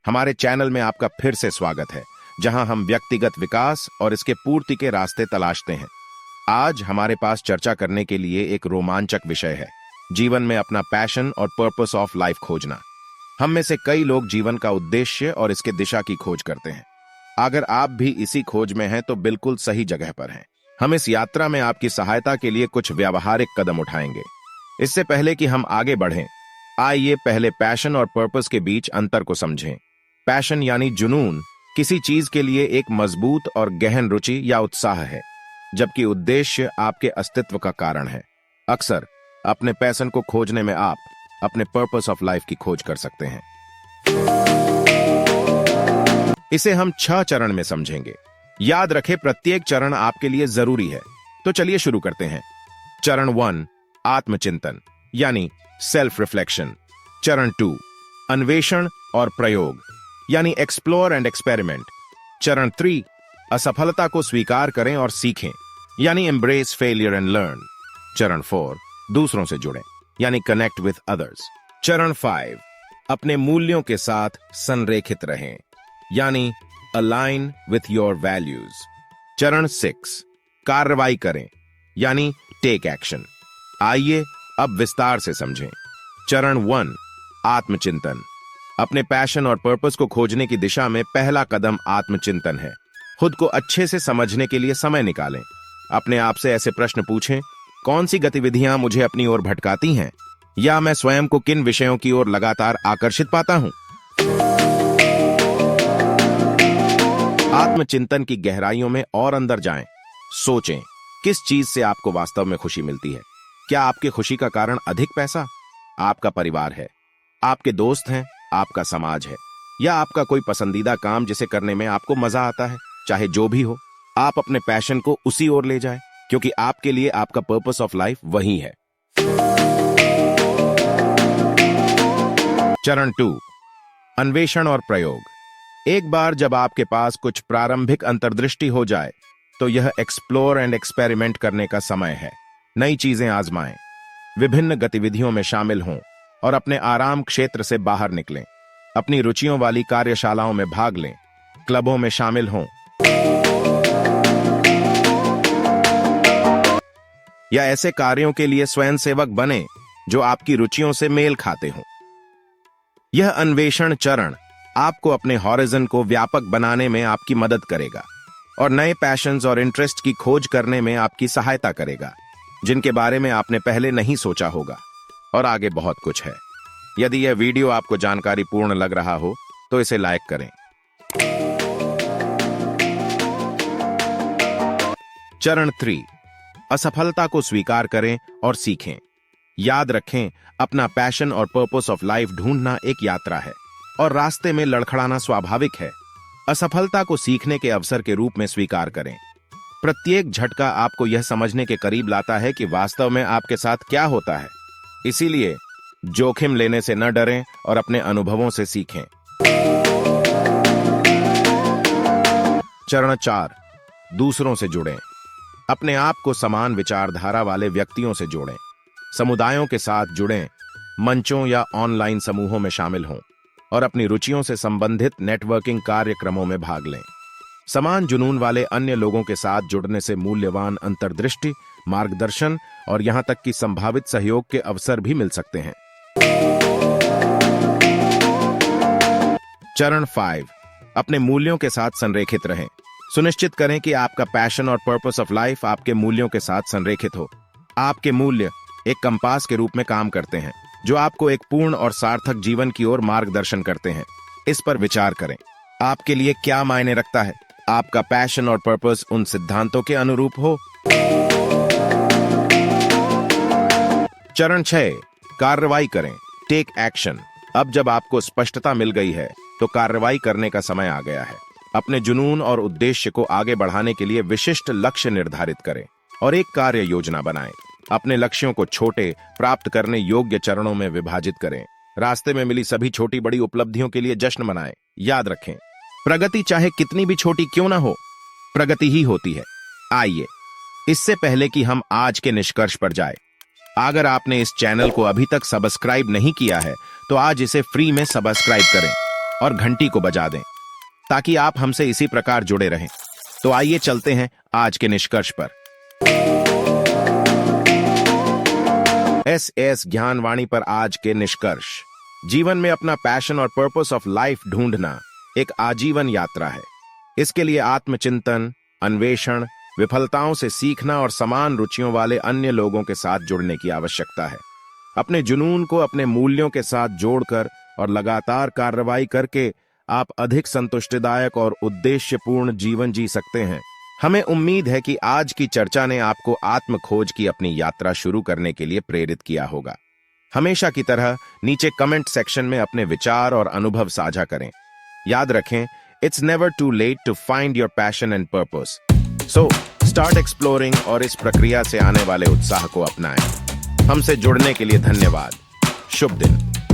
हमारे चैनल में आपका फिर से स्वागत है, जहां हम व्यक्तिगत विकास और इसके पूर्ति के रास्ते तलाशते हैं। आज हमारे पास चर्चा करने के लिए एक रोमांचक विषय है, जीवन में अपना पैशन और पर्पस ऑफ लाइफ खोजना। हम में से कई लोग जीवन का उद्देश्य और इसके दिशा की खोज करते हैं। अगर आप भी इसी खोज में हैं तो बिल्कुल सही जगह पर हैं। हम इस यात्रा में आपकी सहायता के लिए कुछ व्यावहारिक कदम उठाएंगे। इससे पहले कि हम आगे बढ़ें, आइए पहले पैशन और पर्पस के बीच अंतर को समझें। पैशन यानी जुनून किसी चीज के लिए एक मजबूत और गहन रुचि या उत्साह है, जबकि उद्देश्य आपके अस्तित्व का कारण है। अक्सर अपने पैशन को खोजने में आप अपने पर्पस ऑफ लाइफ की खोज कर सकते हैं। इसे हम 6 चरण में समझेंगे। याद रखें, प्रत्येक चरण आपके लिए जरूरी है। तो चलिए शुरू करते हैं। चरण 1 आत्मचिंतन यानी सेल्फ रिफ्लेक्शन। चरण 2 अन्वेषण और प्रयोग यानी एक्सप्लोर एंड एक्सपेरिमेंट। चरण 3 असफलता को स्वीकार करें और सीखें यानी एम्ब्रेस फेलियर एंड लर्न। चरण 4 दूसरों से जुड़ें यानी कनेक्ट विथ अदर्स। चरण 5 अपने मूल्यों के साथ संरेखित रहें यानी अलाइन विथ योर वैल्यूज। चरण 6 कार्रवाई करें यानी टेक एक्शन। आइए अब विस्तार से समझें। चरण 1 आत्मचिंतन। अपने पैशन और पर्पस को खोजने की दिशा में पहला कदम आत्मचिंतन है। खुद को अच्छे से समझने के लिए समय निकालें। अपने आप से ऐसे प्रश्न पूछें, कौन सी गतिविधियां मुझे अपनी ओर भटकाती हैं, या मैं स्वयं को किन विषयों की ओर लगातार आकर्षित पाता हूं। आत्मचिंतन की गहराइयों में और अंदर जाएं। सोचें, किस चीज से आपको वास्तव में खुशी मिलती है। क्या आपकी खुशी का कारण अधिक पैसा, आपका परिवार है, आपके दोस्त हैं, आपका समाज है, या आपका कोई पसंदीदा काम जिसे करने में आपको मजा आता है। चाहे जो भी हो, आप अपने पैशन को उसी ओर ले जाएं, क्योंकि आपके लिए आपका पर्पस ऑफ लाइफ वही है। चरण 2 अन्वेषण और प्रयोग। एक बार जब आपके पास कुछ प्रारंभिक अंतर्दृष्टि हो जाए, तो यह एक्सप्लोर एंड एक्सपेरिमेंट करने का समय है। नई चीजें आजमाएं, विभिन्न गतिविधियों में शामिल हों और अपने आराम क्षेत्र से बाहर निकलें। अपनी रुचियों वाली कार्यशालाओं में भाग लें, क्लबों में शामिल हों, या ऐसे कार्यों के लिए स्वयंसेवक बने जो आपकी रुचियों से मेल खाते हों। यह अन्वेषण चरण आपको अपने हॉरिजन को व्यापक बनाने में आपकी मदद करेगा और नए पैशंस और इंटरेस्ट की खोज करने में आपकी सहायता करेगा, जिनके बारे में आपने पहले नहीं सोचा होगा। और आगे बहुत कुछ है। यदि यह वीडियो आपको जानकारी पूर्ण लग रहा हो तो इसे लाइक करें। चरण 3 असफलता को स्वीकार करें और सीखें। याद रखें, अपना पैशन और पर्पस ऑफ लाइफ ढूंढना एक यात्रा है और रास्ते में लड़खड़ाना स्वाभाविक है। असफलता को सीखने के अवसर के रूप में स्वीकार करें। प्रत्येक झटका आपको यह समझने के करीब लाता है कि वास्तव में आपके साथ क्या होता है। इसीलिए जोखिम लेने से न डरें और अपने अनुभवों से सीखें। चरण 4 दूसरों से जुड़ें। अपने आप को समान विचारधारा वाले व्यक्तियों से जोड़ें। समुदायों के साथ जुड़ें, मंचों या ऑनलाइन समूहों में शामिल हों और अपनी रुचियों से संबंधित नेटवर्किंग कार्यक्रमों में भाग लें। समान जुनून वाले अन्य लोगों के साथ जुड़ने से मूल्यवान अंतर्दृष्टि, मार्गदर्शन और यहां तक कि संभावित सहयोग के अवसर भी मिल सकते हैं। चरण 5 अपने मूल्यों के साथ संरेखित रहें। सुनिश्चित करें कि आपका पैशन और पर्पस ऑफ लाइफ आपके मूल्यों के साथ संरेखित हो। आपके मूल्य एक कंपास के रूप में काम करते हैं, जो आपको एक पूर्ण और सार्थक जीवन की ओर मार्गदर्शन करते हैं। इस पर विचार करें, आपके लिए क्या मायने रखता है। आपका पैशन और पर्पस उन सिद्धांतों के अनुरूप हो। चरण 6 कार्रवाई करें, टेक एक्शन। अब जब आपको स्पष्टता मिल गई है, तो कार्रवाई करने का समय आ गया है। अपने जुनून और उद्देश्य को आगे बढ़ाने के लिए विशिष्ट लक्ष्य निर्धारित करें और एक कार्य योजना बनाएं। अपने लक्ष्यों को छोटे, प्राप्त करने योग्य चरणों में विभाजित करें। रास्ते में मिली सभी छोटी बड़ी उपलब्धियों के लिए जश्न मनाएं। याद रखें, प्रगति चाहे कितनी भी छोटी क्यों ना हो, प्रगति ही होती है। आइए, इससे पहले कि हम आज के निष्कर्ष पर जाएं, अगर आपने इस चैनल को अभी तक सब्सक्राइब नहीं किया है, तो आज इसे फ्री में सब्सक्राइब करें और घंटी को बजा दें ताकि आप हमसे इसी प्रकार जुड़े रहें। तो आइए चलते हैं आज के निष्कर्ष पर। एस ज्ञानवाणी पर आज के निष्कर्ष। जीवन में अपना पैशन और पर्पस ऑफ लाइफ ढूंढना एक आजीवन यात्रा है। इसके लिए आत्मचिंतन, अन्वेषण, विफलताओं से सीखना और समान रुचियों वाले अन्य लोगों के साथ जुड़ने की आवश्यकता है। अपने जुनून को अपने मूल्यों के साथ जोड़कर और लगातार कार्रवाई करके आप अधिक संतुष्टिदायक और उद्देश्यपूर्ण जीवन जी सकते हैं। हमें उम्मीद है कि आज की चर्चा ने आपको आत्म खोज की अपनी यात्रा शुरू करने के लिए प्रेरित किया होगा। हमेशा की तरह नीचे कमेंट सेक्शन में अपने विचार और अनुभव साझा करें। याद रखें, it's never too late to find your passion and purpose. So start exploring और इस प्रक्रिया से आने वाले उत्साह को अपनाएं। हमसे जुड़ने के लिए धन्यवाद। शुभ दिन।